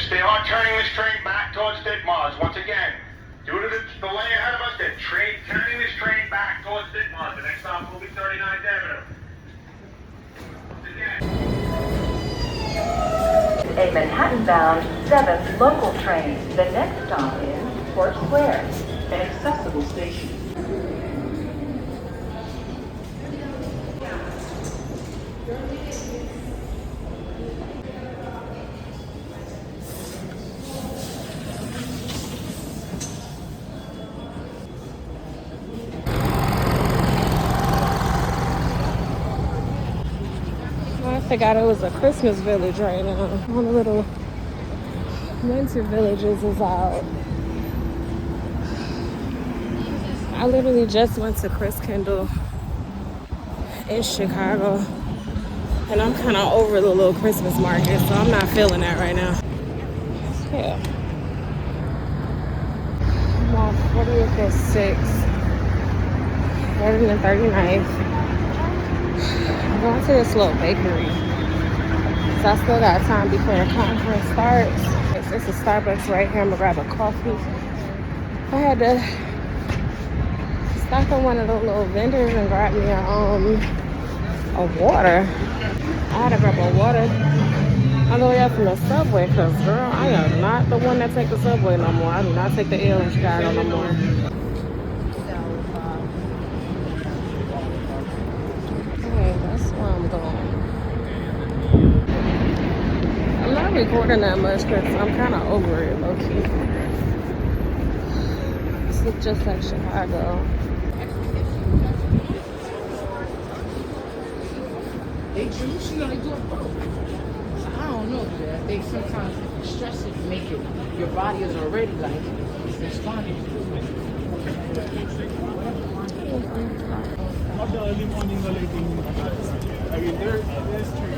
They are turning this train back towards Ditmars. Once again, due to the delay ahead of us, they're turning this train back towards Ditmars. The next stop will be 39th Avenue. A Manhattan-bound 7th local train. The next stop is Fort Square, an accessible station. I forgot it was a Christmas village right now. All the little winter villages is out. I literally just went to Chris Kendall in Chicago, and I'm kind of over the little Christmas market, so I'm not feeling that right now. Yeah. I'm on 40th and 6th, 30th and 39th. I'm going to this little bakery, so I still got time before the conference starts. It's a Starbucks right here. I'm gonna grab a coffee. I had to stop at one of the little vendors and grab me a water. I had to grab a water on the way up from the subway, because girl, I am not the one that take the subway no more. I do not take the L in Chicago no more. I'm going. I'm not recording that much because I'm kind of over it, low key. This looks just like Chicago. They choose, they do it both. So I don't know, man. They sometimes stress it, make it. Your body is already like responding. Not the early morning or late evening. I mean, there's three.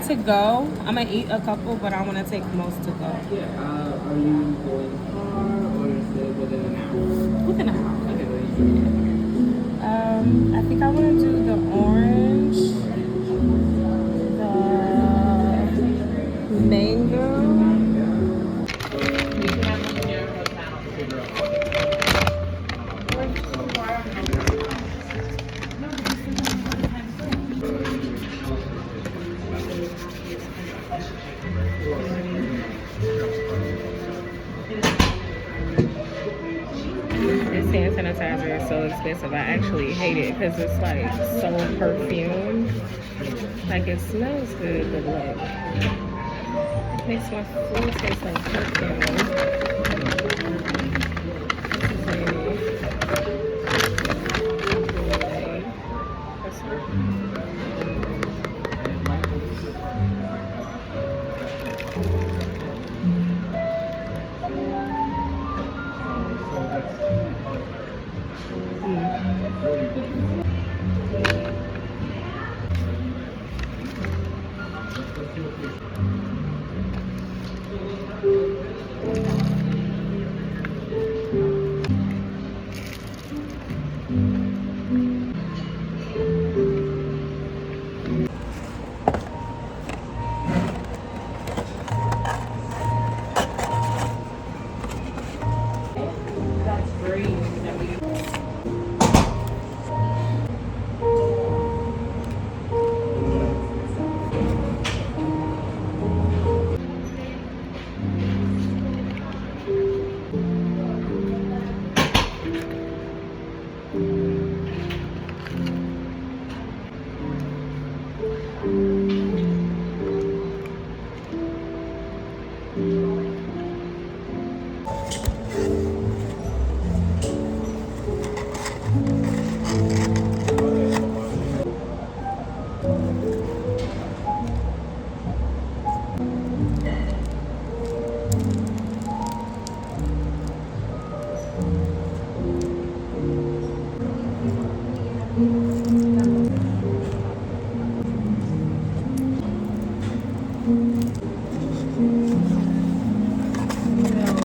To go. I'm gonna eat a couple, but I want to take most to go. Yeah, are you going far or is it within an hour? Within an hour. Okay, I think I want to do the orange, the mango. This hand sanitizer is so expensive. I actually hate it because it's like so perfumed. Like it smells good, but like it makes my food taste like perfume.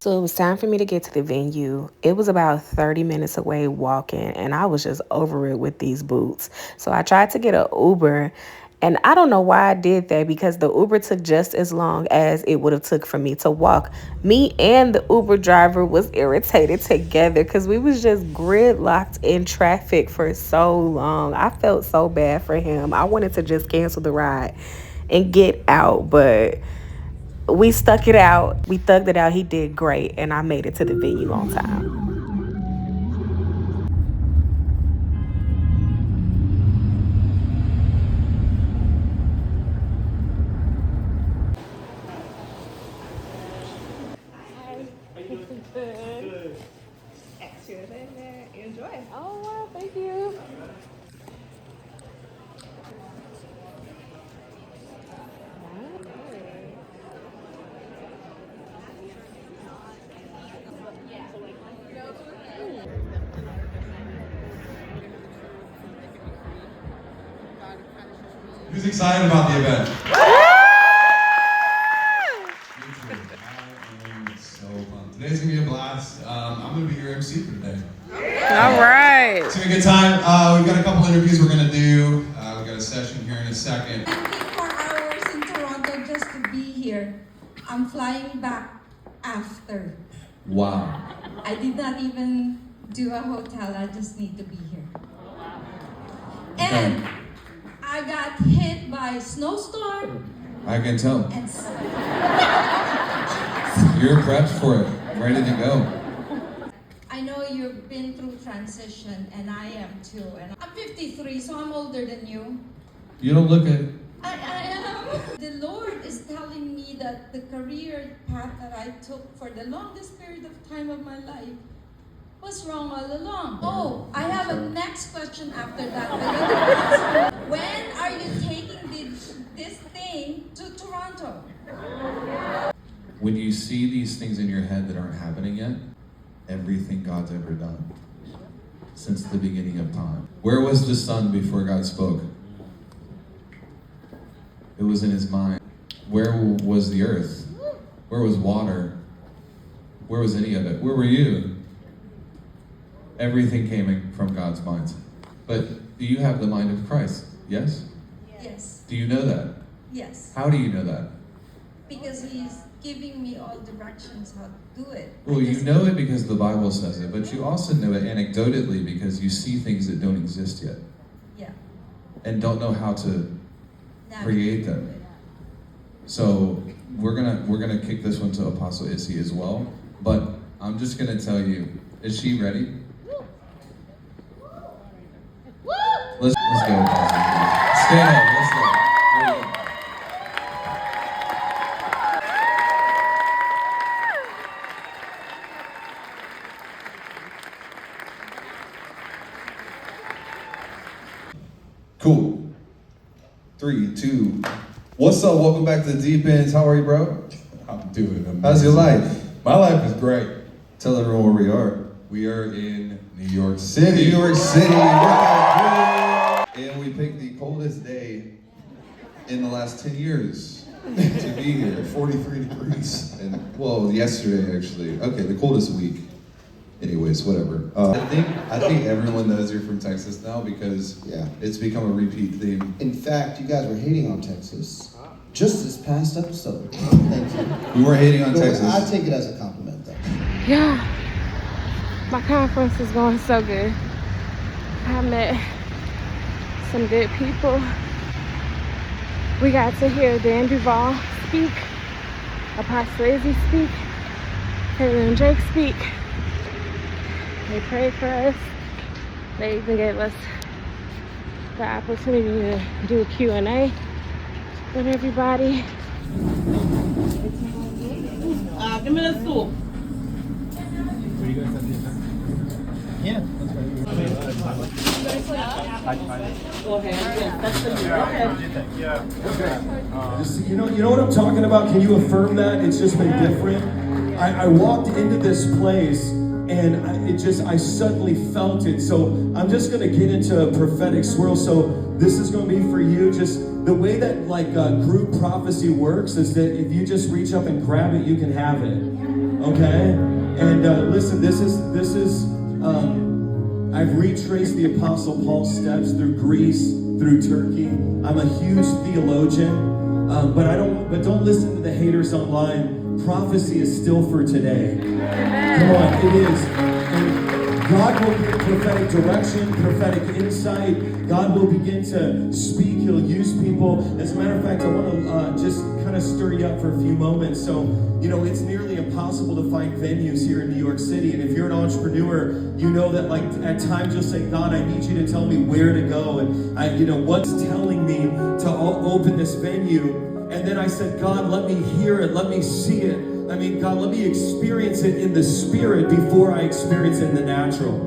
So it was time for me to get to the venue. It was about 30 minutes away walking, and I was just over it with these boots. So I tried to get an Uber, and I don't know why I did that, because the Uber took just as long as it would have took for me to walk. Me and the Uber driver was irritated together because we was just gridlocked in traffic for so long. I felt so bad for him. I wanted to just cancel the ride and get out, but we stuck it out. We thugged it out. He did great, and I made it to the venue on time. Enjoy. Oh, wow, thank you. Who's excited about the event? Me too. I am so pumped. Today's gonna be a blast. I'm gonna be your MC for today. All right. It's gonna be a good time. We've got a couple interviews we're gonna do. We've got a session here in a second. 24 hours in Toronto just to be here. I'm flying back after. Wow. I did not even do a hotel. I just need to be here. And I got hit by a snowstorm. I can tell. And You're prepped for it. Ready to go. I know you've been through transition, and I am too. And I'm 53, so I'm older than you. You don't look it. I am. The Lord is telling me that the career path that I took for the longest period of time of my life was wrong all along. Oh, I have a next question after that. When are you taking this thing to Toronto? When you see these things in your head that aren't happening yet, everything God's ever done since the beginning of time. Where was the sun before God spoke? It was in his mind. Where was the earth? Where was water? Where was any of it? Where were you? Everything came in from God's mind. But do you have the mind of Christ? Yes? Yes. Do you know that? Yes. How do you know that? Because He's giving me all directions how to do it. Well, you know it because the Bible says it, but you also know it anecdotally because you see things that don't exist yet. Yeah. And don't know how to create them. So we're gonna kick this one to Apostle Issy as well. But I'm just gonna tell you, is she ready? Let's go, Apostle. Stand up, let's go. There you go. Cool. 3, 2. What's up? Welcome back to the Deep Ends. How are you, bro? I'm doing amazing. How's your life? My life is great. Tell everyone where we are. We are in New York City. New York City. And we picked the coldest day in the last 10 years to be here. 43 degrees. And well, yesterday actually. Okay, the coldest week. Anyways, whatever. I think everyone knows you're from Texas now because it's become a repeat theme. In fact, you guys were hating on Texas just this past episode. Thank you. We weren't hating on No, Texas. I take it as a compliment, though. Yeah, my conference is going so good. I met some good people. We got to hear Dan Duval speak, Apostle Izzy speak, Taylor and Jake speak. They prayed for us. They even gave us the opportunity to do a Q&A with everybody. Give me the stool. Yeah. Go ahead. Yes, that's the Go ahead. You know what I'm talking about? Can you affirm that? It's just been different. I walked into this place and I suddenly felt it. So I'm just gonna get into a prophetic swirl. So this is gonna be for you. Just the way that like group prophecy works is that if you just reach up and grab it, you can have it. Okay? And listen, this is I've retraced the Apostle Paul's steps through Greece, through Turkey. I'm a huge theologian, but don't listen to the haters online. Prophecy is still for today. Come on, it is. And God will give prophetic direction, prophetic insight. God will begin to speak. He'll use people. As a matter of fact, I want to just kind of stir you up for a few moments. So, it's nearly impossible to find venues here in New York City. And if you're an entrepreneur, you know that like at times you'll say, God, I need you to tell me where to go. And what's telling me to open this venue. And then I said, God, let me hear it. Let me see it. God, let me experience it in the spirit before I experience it in the natural.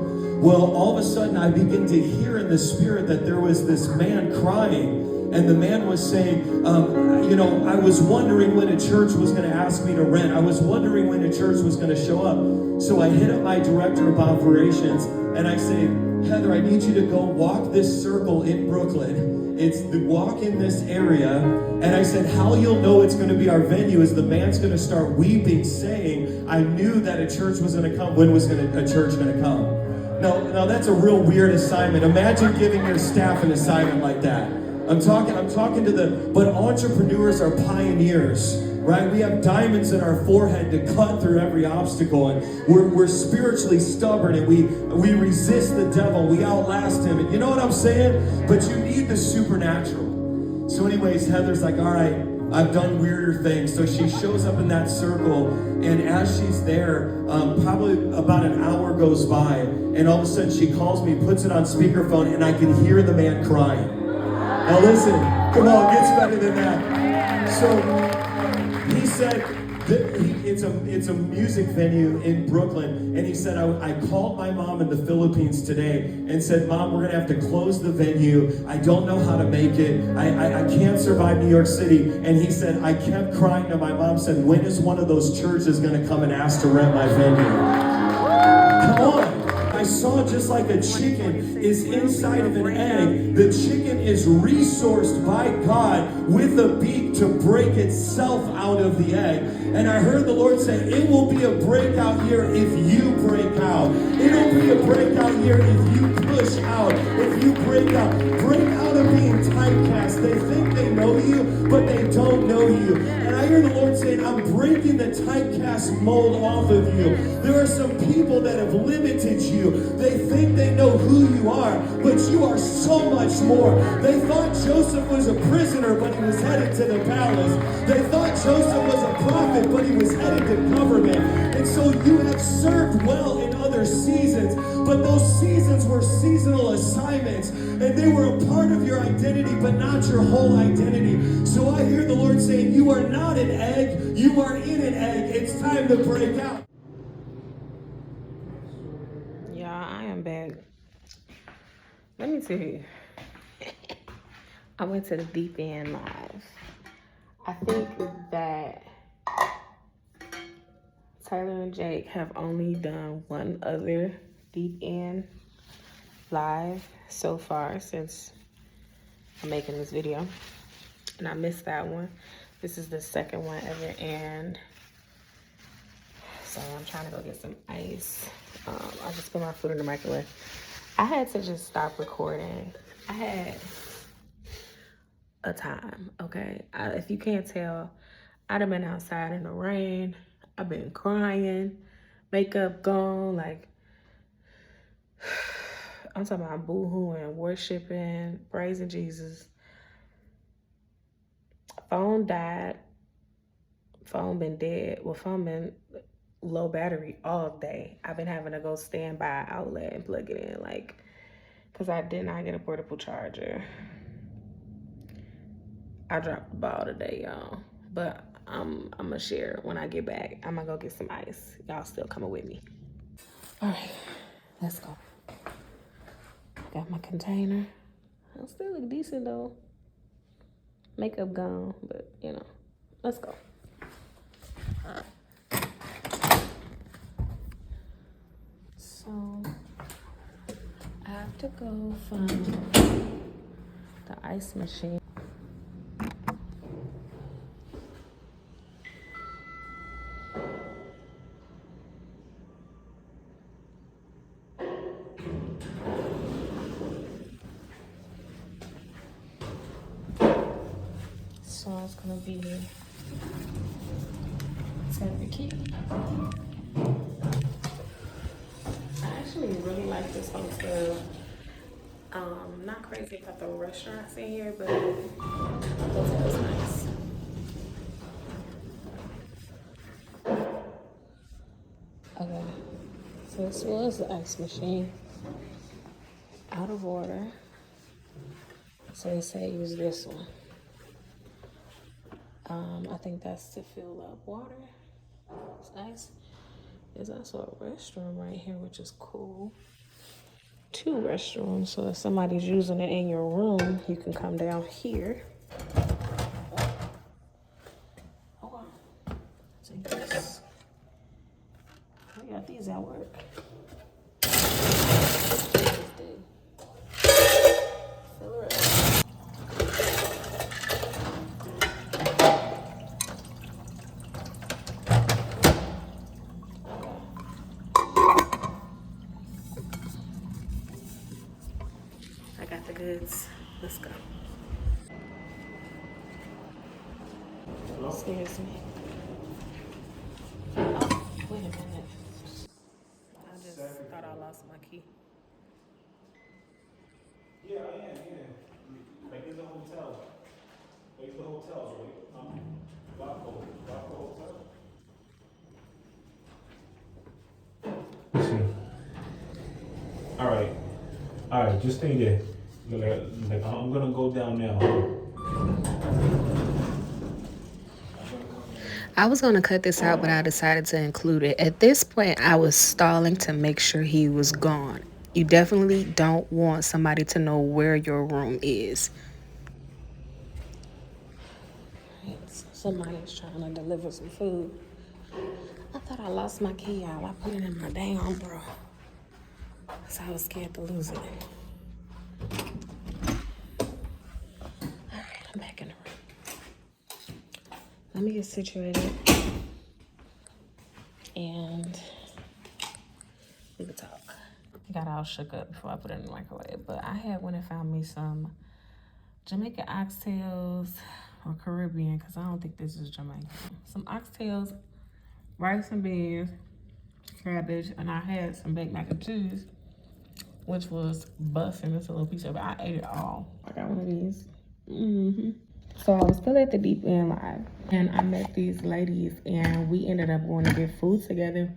Well, all of a sudden I begin to hear in the spirit that there was this man crying. And the man was saying, I was wondering when a church was going to ask me to rent. I was wondering when a church was going to show up. So I hit up my director of operations and I say, Heather, I need you to go walk this circle in Brooklyn. It's the walk in this area. And I said, how you'll know it's going to be our venue is the man's going to start weeping, saying, I knew that a church was going to come. When was a church going to come? Now that's a real weird assignment. Imagine giving your staff an assignment like that. I'm talking but entrepreneurs are pioneers, right? We have diamonds in our forehead to cut through every obstacle, and we're spiritually stubborn, and we resist the devil, we outlast him, and you know what I'm saying? But you need the supernatural. So anyways, Heather's like, all right, I've done weirder things. So she shows up in that circle, and as she's there, probably about an hour goes by, and all of a sudden she calls me, puts it on speakerphone, and I can hear the man crying. Now listen, come on, it gets better than that. So he said, it's a music venue in Brooklyn, and he said, I called my mom in the Philippines today and said, Mom, we're gonna have to close the venue. I don't know how to make it. I can't survive New York City. And he said, I kept crying to my mom, said, when is one of those churches gonna come and ask to rent my venue? Come on. I saw just like a chicken is inside of an egg, the chicken is resourced by God with a beak to break itself out of the egg. And I heard the Lord say, it will be a breakout year if you break out. It'll be a breakout year if you push out, if you break out of being typecast. They think they know you, but they don't know you. And I hear the Lord saying, I'm breaking the typecast mold off of you. There are some people that have limited you. They think they know who you are, but you are so much more. They thought Joseph was a prisoner, but he was headed to the palace. They thought Joseph was a prophet, but he was headed to government. And so you have served well in other seasons, but those seasons were seasonal assignments, and they were a part of your identity, but not your whole identity. So I hear the Lord saying, you are not an egg, you are in an egg. It's time to break out. I am back. Let me tell you, I went to the Deep End Live. I think that Taylor and Jake have only done one other Deep End Live so far since I'm making this video, and I missed that one. This is the second one ever, and so I'm trying to go get some ice. I just put my food in the microwave. I had to just stop recording. I had a time, okay? If you can't tell, I'd have been outside in the rain. I've been crying, makeup gone, like, I'm talking about boo-hooing, worshiping, praising Jesus. Phone died. Phone been dead. Well, phone been low battery all day. I've been having to go stand by an outlet and plug it in, like, because I did not get a portable charger. I dropped the ball today, y'all. But I'm gonna share it when I get back. I'm gonna go get some ice. Y'all still coming with me. All right, let's go. Got my container. I still look decent though. Makeup gone, but you know, let's go. to go from the ice machine. So it's gonna be the key. I actually really like this hotel. Not crazy about the restaurants in here, but the hotel's nice. Okay, so this was the ice machine. Out of order. So they say use this one. I think that's to fill up water. It's nice. There's also a restroom right here, which is cool. 2 restrooms, so if somebody's using it in your room, you can come down here. Oh wow. Take this. We got these at work. Fill her up. I got the goods. Let's go. Excuse me. Oh, wait a minute. I just thought I lost my key. Yeah, I am, yeah. Like, there's a hotel. There's the hotels, right? Rockville Hotel. See. All right, just stay there. Like, I'm gonna go down now. I was gonna cut this out, but I decided to include it. At this point, I was stalling to make sure he was gone. You definitely don't want somebody to know where your room is. Somebody's trying to deliver some food. I thought I lost my key, y'all. I put it in my dang bro. So I was scared to lose it. Alright, I'm back in the room. Let me get situated. And we can talk. I got all shook up before I put it in the microwave. But I had went and found me some Jamaican oxtails or Caribbean, because I don't think this is Jamaican. Some oxtails, rice and beans, cabbage, and I had some baked mac and cheese, which was busting. It's a little piece of it. I ate it all. I got one of these. So I was still at the Deep End Live, and I met these ladies, and we ended up going to get food together.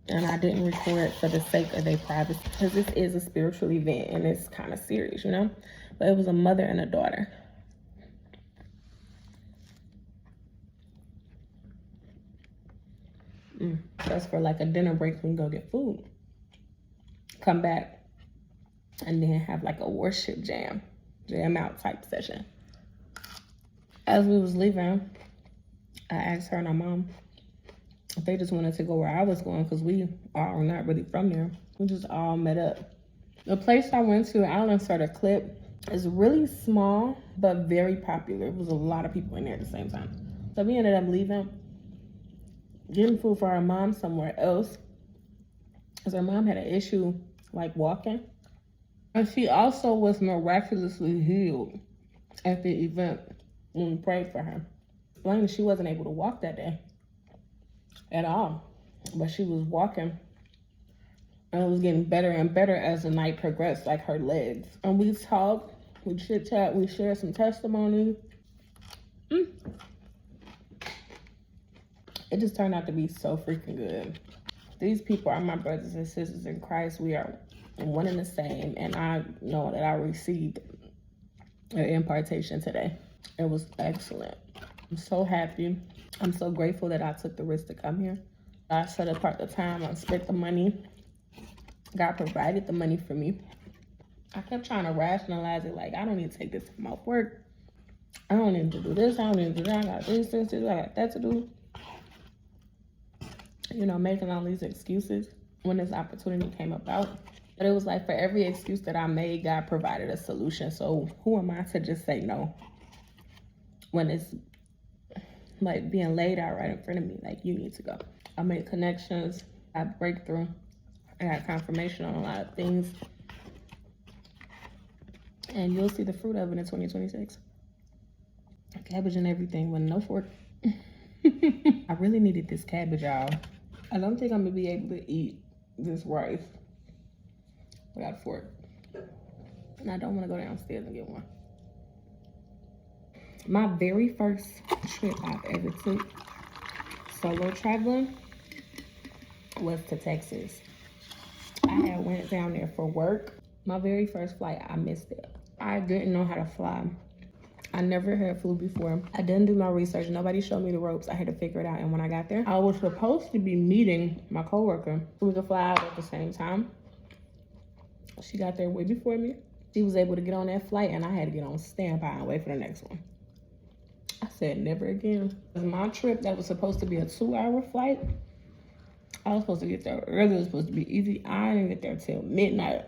And I didn't record for the sake of their privacy, because this is a spiritual event and it's kind of serious, you know? But it was a mother and a daughter. That's for like a dinner break. We can go get food, come back, and then have like a worship jam out type session. As we was leaving, I asked her and her mom if they just wanted to go where I was going, because we are not really from there. We just all met up. The place I went to, I'll insert a clip, is really small but very popular. It was a lot of people in there at the same time. So we ended up leaving, getting food for our mom somewhere else, because her mom had an issue like walking. And she also was miraculously healed at the event when we prayed for her. Explained she wasn't able to walk that day at all, but she was walking, and it was getting better and better as the night progressed, like her legs. And we talked, we chit chat, we shared some testimony. It just turned out to be so freaking good. These people are my brothers and sisters in Christ. We are one and the same, and I know that I received an impartation today. It was excellent. I'm so happy. I'm so grateful that I took the risk to come here. I set apart the time, I spent the money. God provided the money for me. I kept trying to rationalize it, like, I don't need to take this time off work. I don't need to do this, I don't need to do that, I got this, I got that to do. You know, making all these excuses when this opportunity came about. But it was like for every excuse that I made, God provided a solution. So who am I to just say no when it's like being laid out right in front of me? Like, you need to go. I made connections, I had breakthrough, I got confirmation on a lot of things. And you'll see the fruit of it in 2026. Cabbage and everything with no fork. I really needed this cabbage, y'all. I don't think I'm gonna be able to eat this rice without a fork. And I don't want to go downstairs and get one. My very first trip I've ever took solo traveling was to Texas. I had went down there for work. My very first flight, I missed it. I didn't know how to fly. I never had flew before. I didn't do my research. Nobody showed me the ropes. I had to figure it out. And when I got there, I was supposed to be meeting my coworker so we could fly out at the same time. She got there way before me. She was able to get on that flight and I had to get on standby and wait for the next one. I said, never again. My trip that was supposed to be a 2-hour flight, I was supposed to get there early. It was supposed to be easy. I didn't get there till midnight.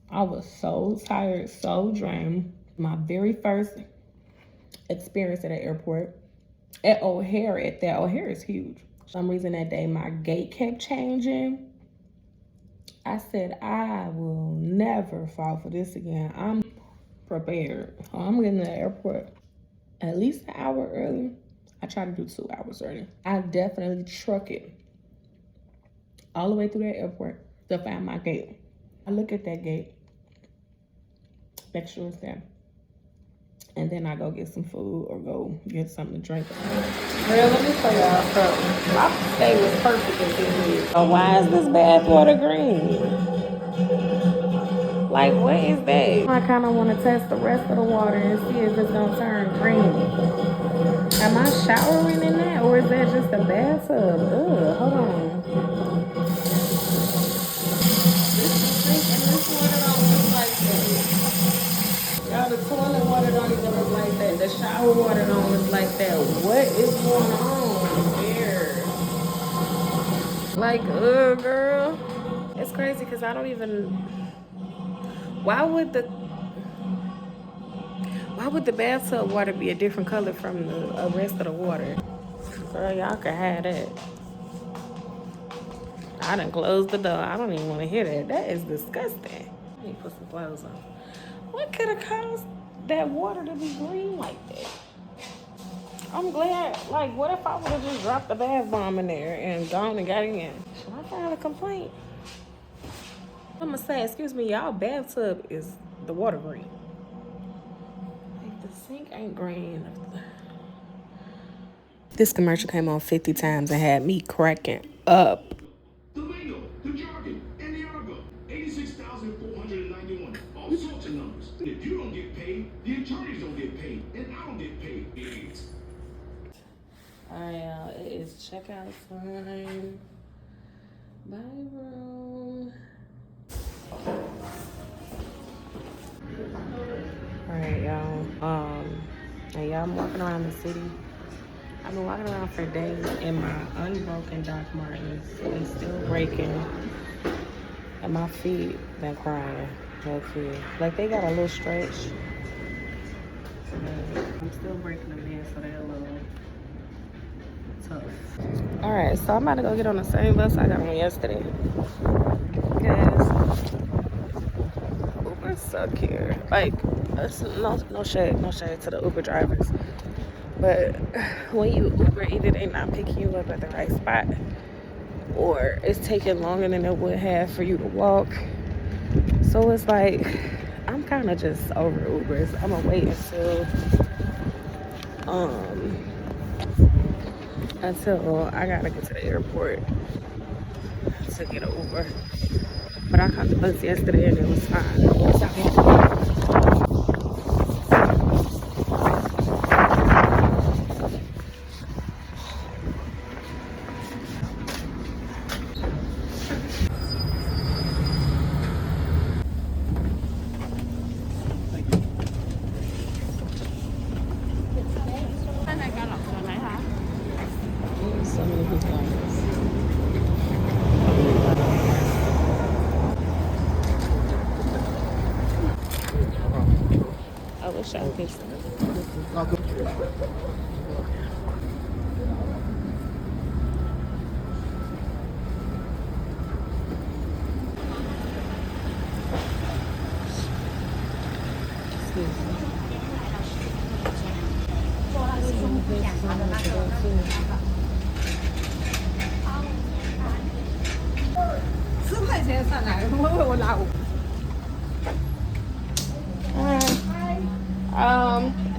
I was so tired, so drained. My very first experience at an airport, at O'Hare, O'Hare is huge. For some reason that day, my gate kept changing. I said, I will never fall for this again. I'm prepared. I'm getting to the airport at least an hour early. I try to do 2 hours early. I definitely truck it all the way through that airport to find my gate. I look at that gate, make sure it's there. And then I go get some food or go get something to drink. Girl, let me tell y'all something. My stay was perfect until here. Oh, why is this bath water green? Like, what is that? I kind of want to test the rest of the water and see if it's going to turn green. Am I showering in that, or is that just a bathtub? Ugh, hold on. This sink and this water don't look like that. Y'all, the toilet water don't even look like that. The shower water don't look like that. What is going on here? Like, girl. It's crazy because I don't even... Why would the bathtub water be a different color from the rest of the water? Girl, y'all can have that. I done closed the door. I don't even want to hear that. That is disgusting. I need to put some clothes on. What could have caused that water to be green like that? I'm glad. Like, what if I would have just dropped the bath bomb in there and gone and got in? Should I file a complaint? I'm gonna say, excuse me, y'all bathtub is the water green. Like, the sink ain't green. This commercial came on 50 times and had me cracking up. The lingo, the jargon, and the argot. 86,491. All sorts of numbers. If you don't get paid, the attorneys don't get paid, and I don't get paid. Idiots. Alright, y'all, it is checkout time. Bye, bro. Alright, y'all. And y'all, I'm walking around the city. I've been walking around for days in my unbroken Doc Martens. It's still breaking. And my feet been crying. Okay. Like, they got a little stretch. But I'm still breaking them in, so they're a little tough. Alright, so I'm about to go get on the same bus I got on yesterday. Because Uber suck here. Like, no shade to the Uber drivers. But when you Uber, either they not picking you up at the right spot, or it's taking longer than it would have for you to walk. So it's like, I'm kind of just over Ubers. I'm gonna wait until I gotta get to the airport to get an Uber. But I caught the bus yesterday and it was fine. So many people on this. show this.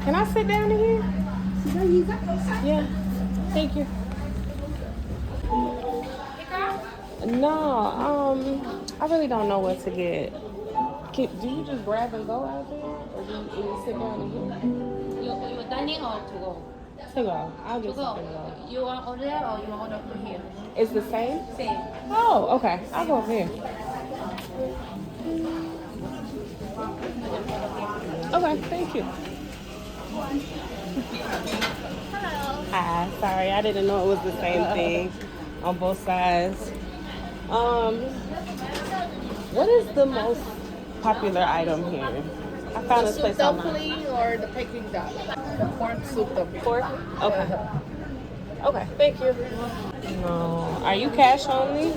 Can I sit down in here? Yeah, thank you. No, I really don't know what to get. Do you just grab and go out there, or do you sit down in here? You dining or to go? To go. I'll To get go. something to go. You want order or you want order from here? It's the same? Same. Oh, okay. I'll go over here. Okay, thank you. Hi, sorry, I didn't know it was the same thing on both sides. What is the most popular item here? I found this place online. Or the Peking duck? The pork soup dumpling. Pork? Okay. Okay, thank you. No, are you cash only?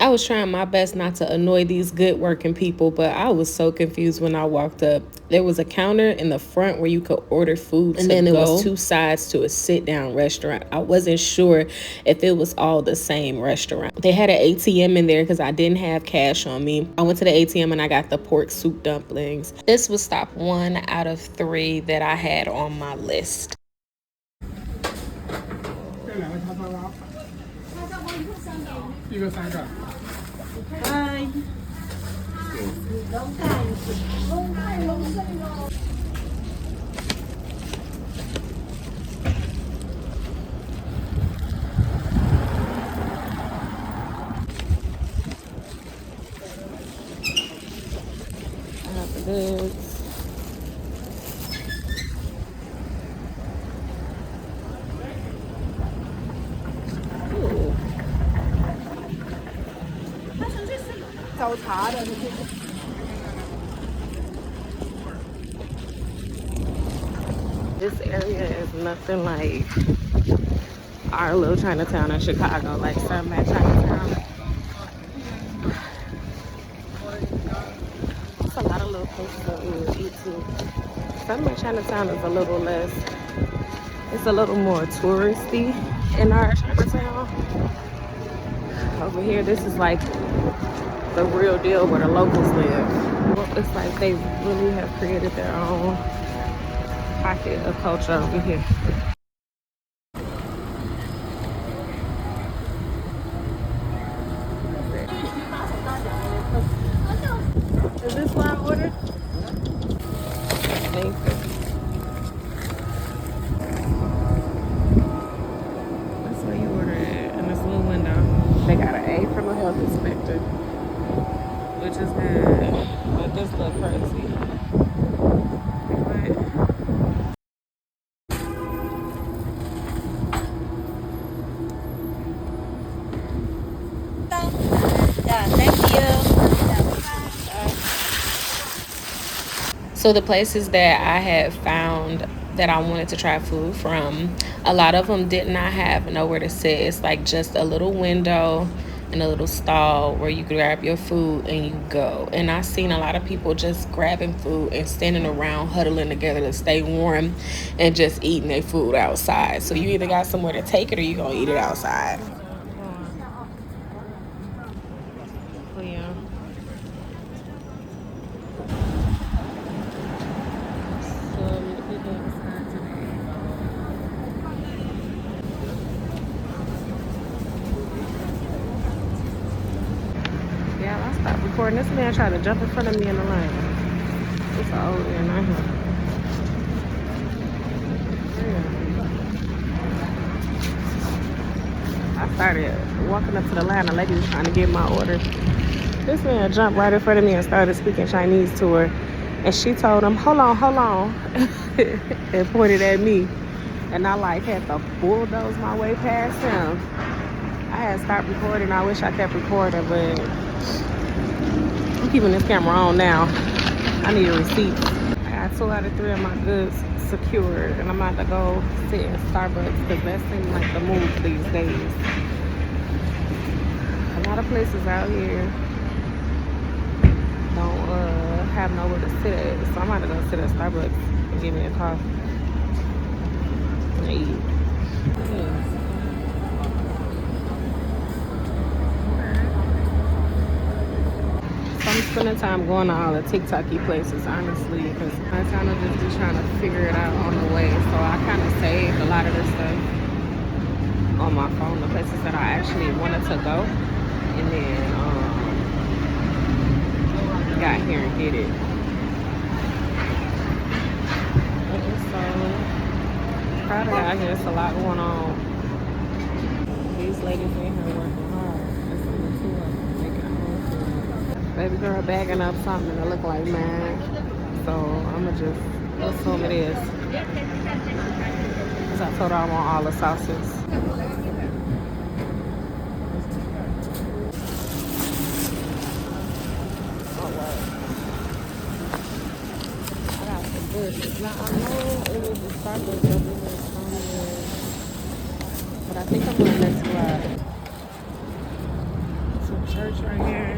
I was trying my best not to annoy these good working people, but I was so confused when I walked up. There was a counter in the front where you could order food, and then there was two sides to a sit-down restaurant. I wasn't sure if it was all the same restaurant. They had an ATM in there because I didn't have cash on me. I went to the ATM and I got the pork soup dumplings. This was stop 1 out of 3 that I had on my list. Hi. I have the goods. This area is nothing like our little Chinatown in Chicago, like some at Chinatown. It's a lot of little places that we would eat too. Some at Chinatown is a little less, it's a little more touristy in our Chinatown. Over here, this is like the real deal where the locals live. It's like they really have created their own pocket of culture over here. Is this what I ordered? Thank you. That's where you order it in this little window. They got an A from a health inspector, which is good, but this look crazy. So the places that I had found that I wanted to try food from, a lot of them did not have nowhere to sit. It's like just a little window and a little stall where you grab your food and you go. And I've seen a lot of people just grabbing food and standing around huddling together to stay warm and just eating their food outside. So you either got somewhere to take it or you gonna eat it outside. Recording. This man tried to jump in front of me in the line. It's an old man out here. I started walking up to the line. The lady was trying to get my order. This man jumped right in front of me and started speaking Chinese to her. And she told him, hold on. And pointed at me. And I like had to bulldoze my way past him. I had stopped recording. I wish I kept recording, but I'm keeping this camera on now. I need receipts. I got 2 out of 3 of my goods secured, and I'm about to go sit in Starbucks because that seems like the move these days. A lot of places out here don't have nowhere to sit at, so I'm about to go sit at Starbucks and get me a coffee and eat. So I'm spending time going to all the TikTok-y places, honestly, because I kind of just be trying to figure it out on the way. So I kind of saved a lot of this stuff on my phone, the places that I actually wanted to go, and then got here and did it. So proud of y'all. There's a lot going on. These ladies in here working hard. That's on the tour, making a whole tour. Baby girl bagging up something that look like mine. So I'ma just assume it is. Cause I told her I want all the sauces. Now, I know it was the Starbucks over here somewhere, but I think I'm on the next block. Some church right here.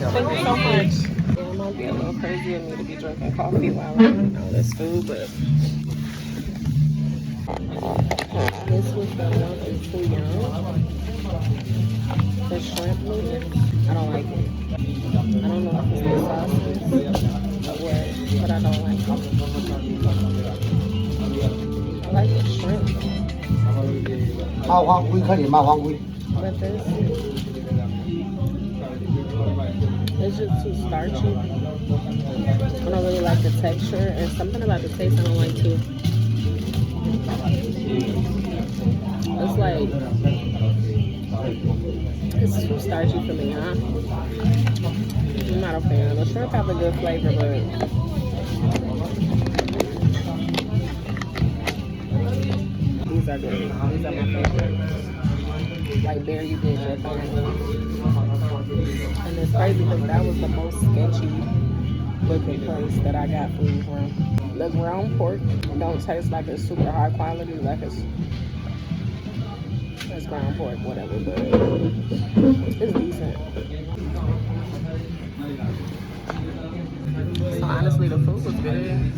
Thank you so much. It might be a little crazy of me to be drinking coffee while I'm eating all this food, but this was the one that's too young. The shrimp noodles, I don't like it. I don't know if it's the sauces or what, but I don't like it. I like the shrimp. But this, it's just too starchy. I don't really like the texture, and something about the taste I don't like too. It's like, it's too starchy for me, huh? I'm not a fan. The shrimp have a good flavor, but these are good. These are my favorite. Like berry ginger thing. And it's crazy because that was the most sketchy looking place that I got food from. The ground pork don't taste like it's super high quality, like it's ground pork, whatever, but it's decent. So honestly, the food was good.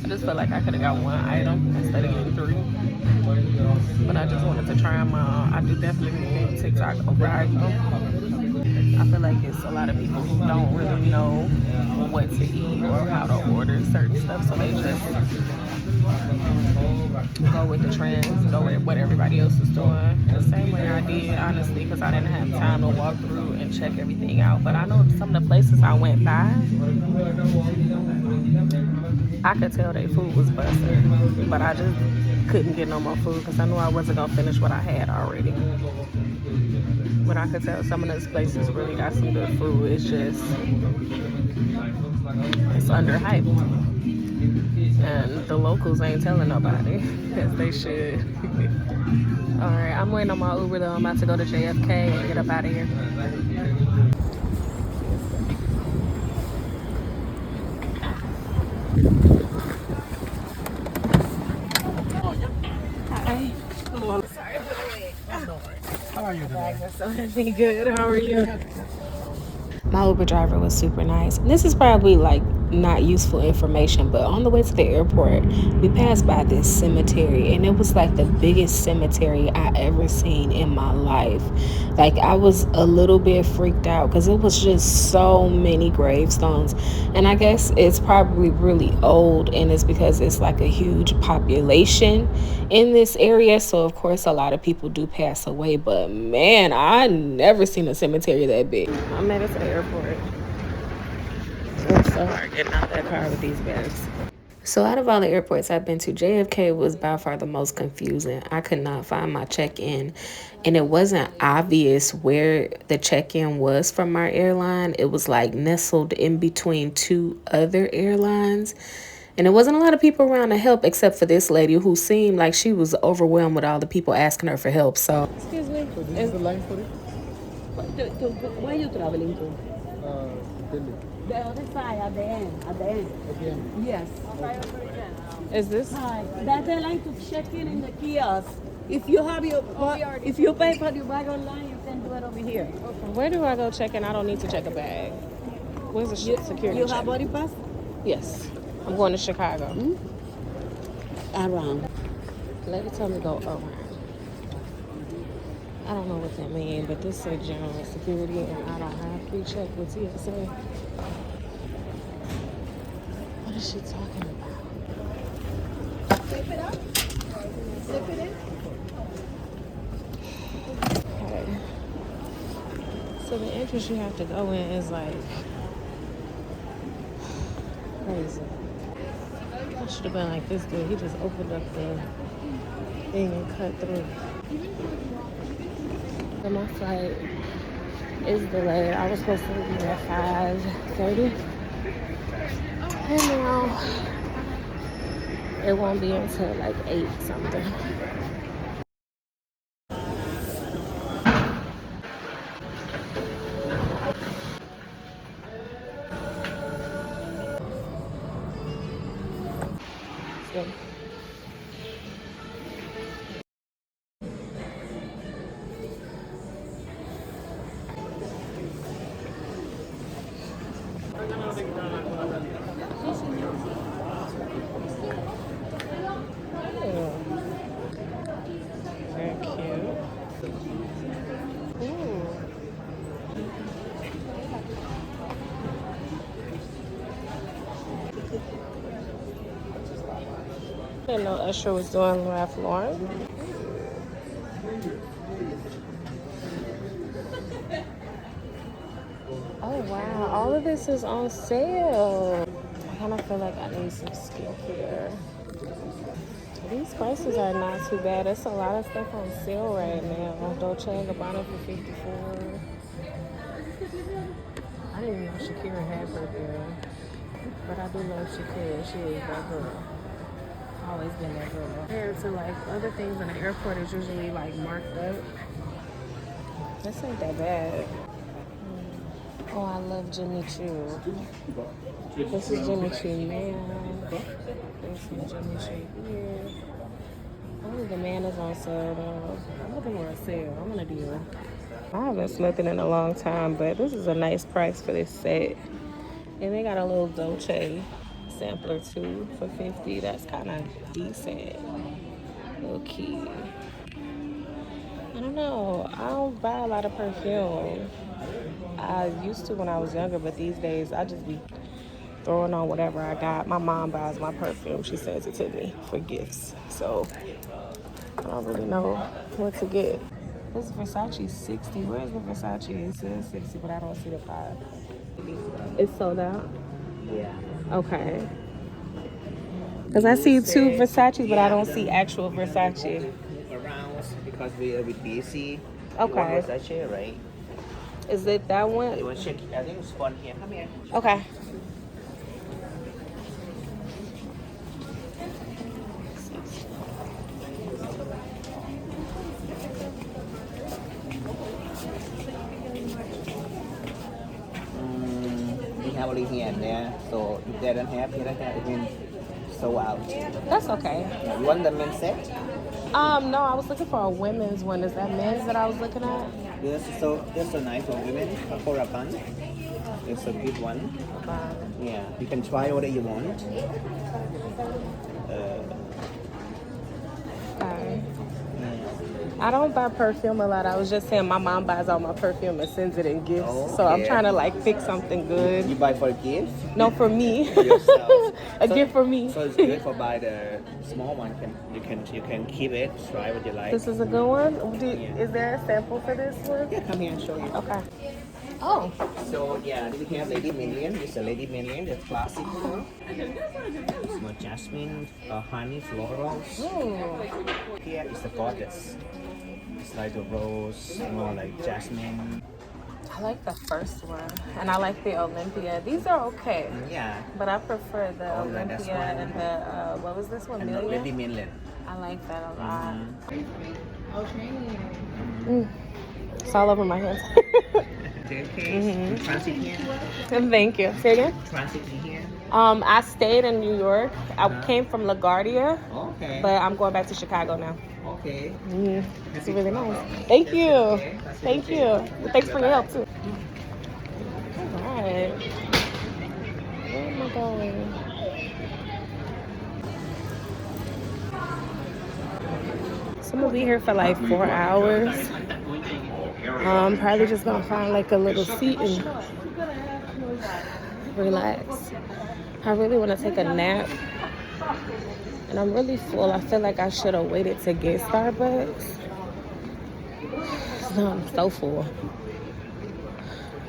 I just felt like I could have got one item instead of getting 3. But I just wanted to try them out. I do definitely think TikTok overhyped. I feel like it's a lot of people who don't really know what to eat or how to order certain stuff, so they just go with the trends, go with what everybody else is doing. The same way I did, honestly, because I didn't have time to walk through and check everything out. But I know some of the places I went by, I could tell their food was busting, but I just couldn't get no more food because I knew I wasn't gonna finish what I had already. But I could tell some of those places really got some good food. It's just, it's underhyped. And the locals ain't telling nobody, as they should. All right, I'm waiting on my Uber though. I'm about to go to JFK and get up out of here. Hi. Hello. Sorry for the wait. How are you today? So good. How are you? My Uber driver was super nice. This is probably like not useful information, but on the way to the airport, we passed by this cemetery, and it was like the biggest cemetery I ever seen in my life. Like, I was a little bit freaked out because it was just so many gravestones, and I guess it's probably really old, and it's because it's like a huge population in this area, so of course a lot of people do pass away. But man, I never seen a cemetery that big. I made it to the airport. It's so hard getting out that car with these bags. So out of all the airports I've been to, JFK was by far the most confusing. I could not find my check-in, and it wasn't obvious where the check-in was from our airline. It was like nestled in between two other airlines. And there wasn't a lot of people around to help except for this lady who seemed like she was overwhelmed with all the people asking her for help. So, excuse me. So this is the line for it? Where are you traveling to? Delhi. The other side, at the end. At the end. Again. Yes. Is this? Hi. That's the line to check in the kiosk. If you have your, if you pay for your bag online, you can do it over here. Where do I go check in? I don't need to check a bag. Where's the security You check? have body pass? Yes. I'm going to Chicago. Around. Lady told me go around. I don't know what that means, but this said general security, and I don't have pre-check with TSA. What is she talking about? Zip it up. Zip it in. Okay. So the entrance you have to go in is like crazy. I should have been like this dude. He just opened up the thing and cut through. So my flight is delayed. I was supposed to leave at 5:30. And now it won't be until like 8 something. So, very cute. Ooh. I didn't know Usher was doing Ralph Lauren. Oh wow, all of this is on sale. I kind of feel like I need some skincare. These prices are not too bad. There's a lot of stuff on sale right now. Dolce & Gabbana for $54. I didn't even know Shakira had her girl. But I do love Shakira. She is that girl. Always been that girl. Compared to like other things in the airport is usually like marked up. This ain't that bad. Oh, I love Jimmy Choo. This is Jimmy Choo man. There's some Jimmy Choo here. Only the man is on sale though. I'm looking for a sale. I'm gonna deal. I haven't slept in a long time, but this is a nice price for this set. And they got a little Dolce sampler too for $50. That's kind of decent. Little key. I don't know. I don't buy a lot of perfume. I used to when I was younger, but these days I just be throwing on whatever I got. My mom buys my perfume. She sends it to me for gifts. So I don't really know what to get. This Versace 60. Where's the Versace? It says 60, but I don't see the 5. It's sold out? Yeah. Okay. Because I see 2 Versace, but I don't see actual Versace. Around because we are with BC. Okay. Versace, right? Is it that one? You want to check? I think it's one here. Come here. Okay. have only here and there. So if they don't have, it means sold out. That's okay. Yeah, you want the men's set? No, I was looking for a women's one. Is that men's that I was looking at? This is so nice for women. A Korapan. It's a good one. Yeah, you can try whatever you want. Okay. I don't buy perfume a lot. I was just saying my mom buys all my perfume and sends it in gifts. So I'm trying to like pick something good. You buy for a gift? No, for me. Yourself. A gift for me. So it's good for buy the small one. You can keep it. Try what you like. This is a good one. Is there a sample for this one? Yeah, come here and show you. Okay. Oh. So yeah, we have Lady Million. This is a Lady Million. That's classic one. It's more jasmine, honey, florals. Here is the goddess. It's like the rose, more like jasmine. I like the first one, and I like the Olympia. These are okay. Yeah. But I prefer the Olympia and the what was this one? And Million? Lady Million. I like that a lot. It's all over my hands. Transit here. Thank you. Say again? Transit here. I stayed in New York. I came from LaGuardia. Okay. But I'm going back to Chicago now. Okay. It's really nice. Thank you. Thank you. Thanks for your help too. All right. Where am I going? So I'm gonna be here for like 4 hours. Probably just gonna find like a little seat and relax. I really want to take a nap, and I'm really full. I feel like I should have waited to get Starbucks. So I'm so full,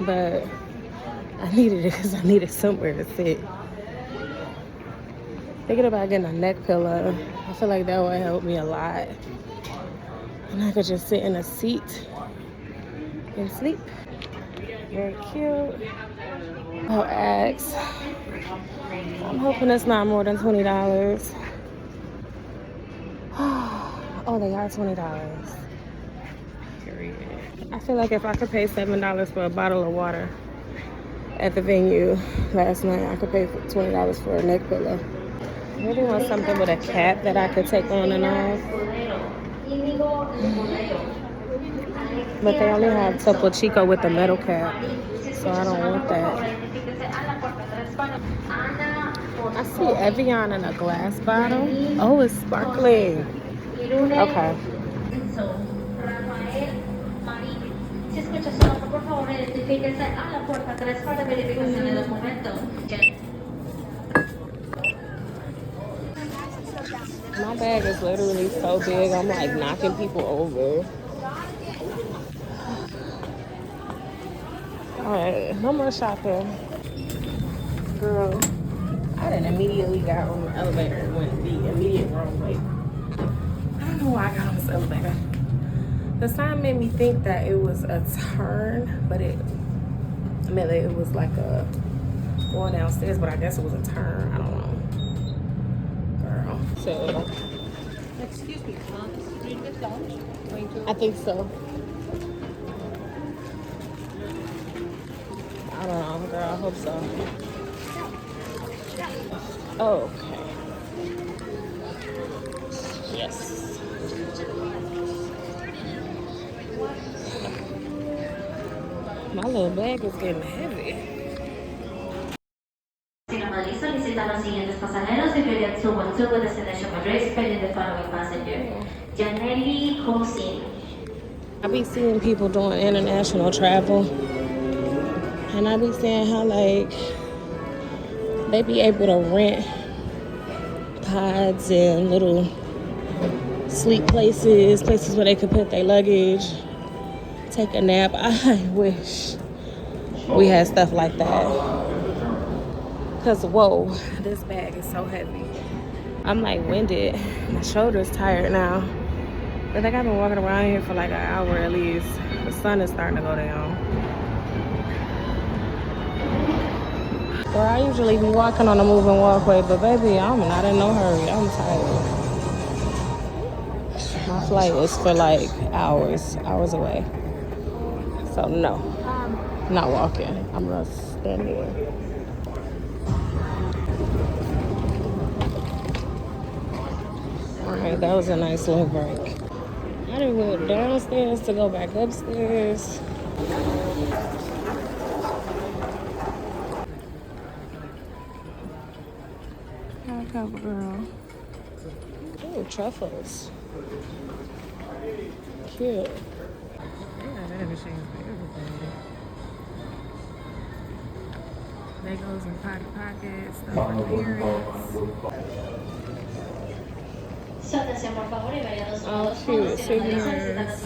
but I needed it because I needed somewhere to sit. Thinking about getting a neck pillow. I feel like that would help me a lot, and I could just sit in a seat and sleep. Very cute. I'll ask. I'm hoping it's not more than $20. Oh, they are $20. Period. I feel like if I could pay $7 for a bottle of water at the venue last night, I could pay for $20 for a neck pillow. I really want something with a cap that I could take on and off. But they only have Topo Chico with the metal cap, so I don't want that. I see Evian in a glass bottle. Oh, it's sparkling. Okay. My bag is literally so big, I'm like knocking people over. Alright, no more shopping. Girl, I done immediately got on the elevator and went the immediate wrong way. I don't know why I got on this elevator. The sign made me think that it was a turn, but it was like a going downstairs, but I guess it was a turn. I don't know. Girl. So Excuse me, read this lounge. I think so. I don't know, girl. I hope so. Okay. Yes. My little bag is getting heavy. Solicita a los siguientes pasajeros if you're at Suwon destination Madrid, expecting the following passenger. Janelli Hosin. I be seeing people doing international travel, and I be seeing how like they be able to rent pods and little sleep places where they could put their luggage, take a nap. I wish we had stuff like that. Cause whoa, this bag is so heavy. I'm like winded. My shoulder's tired now. I think I've been walking around here for like an hour at least. The sun is starting to go down. Or I usually be walking on a moving walkway, but baby, I'm not in no hurry. I'm tired. My flight is for like hours away. So no, not walking. I'm gonna stand here. Alright, that was a nice little break. I done went downstairs to go back upstairs. Hi, cover girl. Ooh, truffles. Cute. Yeah, that machine for everything. Legos and Potty Pockets, stuff for parents. Oh, cute souvenirs.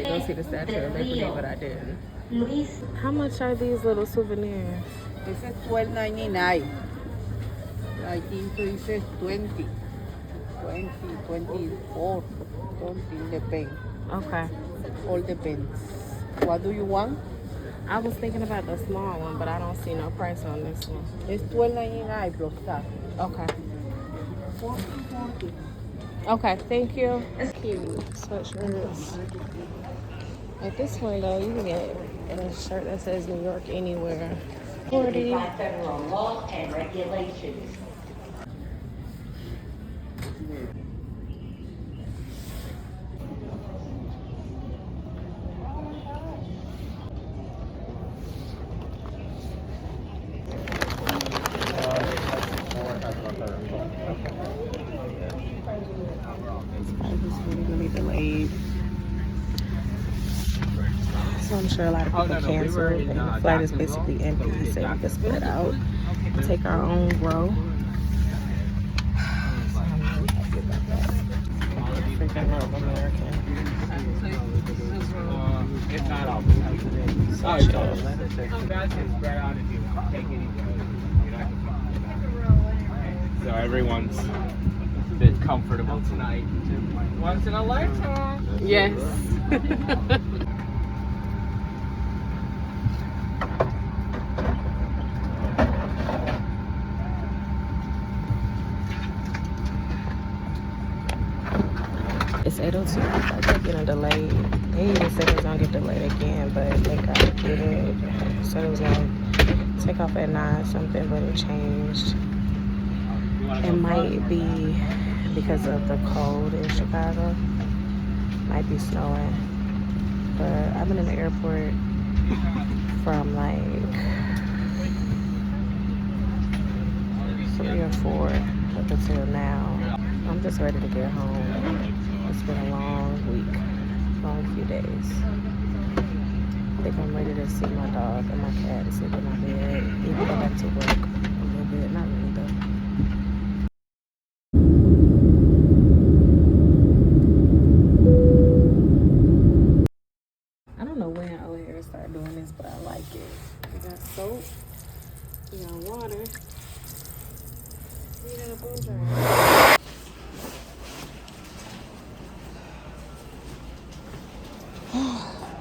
Go see the Statue of Liberty, but I didn't. How much are these little souvenirs? This is $12.99. I think this is 20, 24, something depends. Okay. All depends. What do you want? I was thinking about the small one, but I don't see no price on this one. It's $12.99 plus tax. Okay. 40. Okay, thank you. Cute sweatshirts. At this point, though, you can get a shirt that says New York anywhere. 40. Federal law and regulations. Really delayed. So I'm sure a lot of people canceled, and the flight is basically empty. He said we could split out, take our own row. So I'm really happy about that. I freaking love American. It's not all. So chill. So everyone's a bit comfortable tonight. Once in a lifetime. Yes. It's 8:02. I thought they were getting delayed. They even said it was gonna get delayed again, but they got it. So it was gonna take off at 9 something, but it changed. It might be because of the cold in Chicago. Might be snowing. But I've been in the airport from like 3 or 4 up until now. I'm just ready to get home. It's been a long week, long few days. I think I'm ready to see my dog and my cat and sleep in my bed. Even go back to work a little bit, not really though. I don't know when O'Hare started doing this, but I like it. We got soap, we got water, we got a blow dryer.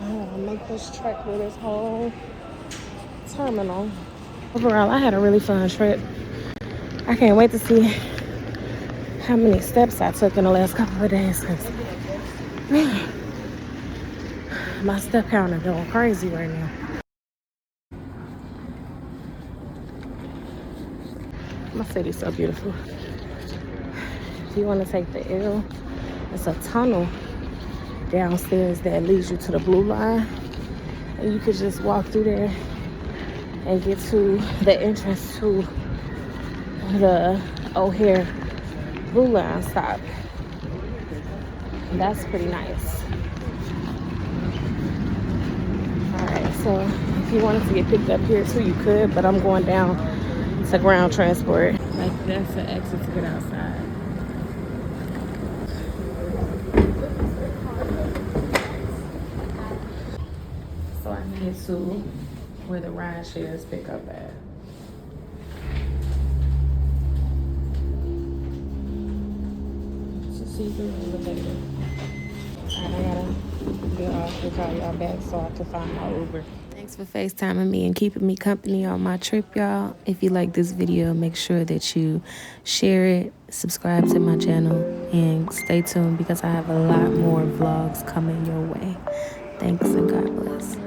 I'm gonna make this trek through this whole terminal. Overall, I had a really fun trip. I can't wait to see how many steps I took in the last couple of days, because man, my step counter going crazy right now. My city's so beautiful. If you want to take the L, it's a tunnel downstairs that leads you to the blue line, and you could just walk through there and get to the entrance to the O'Hare blue line stop. And that's pretty nice. Alright, so if you wanted to get picked up here too, you could, but I'm going down to ground transport. Like, that's the exit to get outside. So I made it to where the ride shares pick up at. It's a see-through elevator. Alright, I gotta get off to call y'all back so I can find my Uber. Thanks for FaceTiming me and keeping me company on my trip, y'all. If you like this video, make sure that you share it, subscribe to my channel, and stay tuned because I have a lot more vlogs coming your way. Thanks and God bless.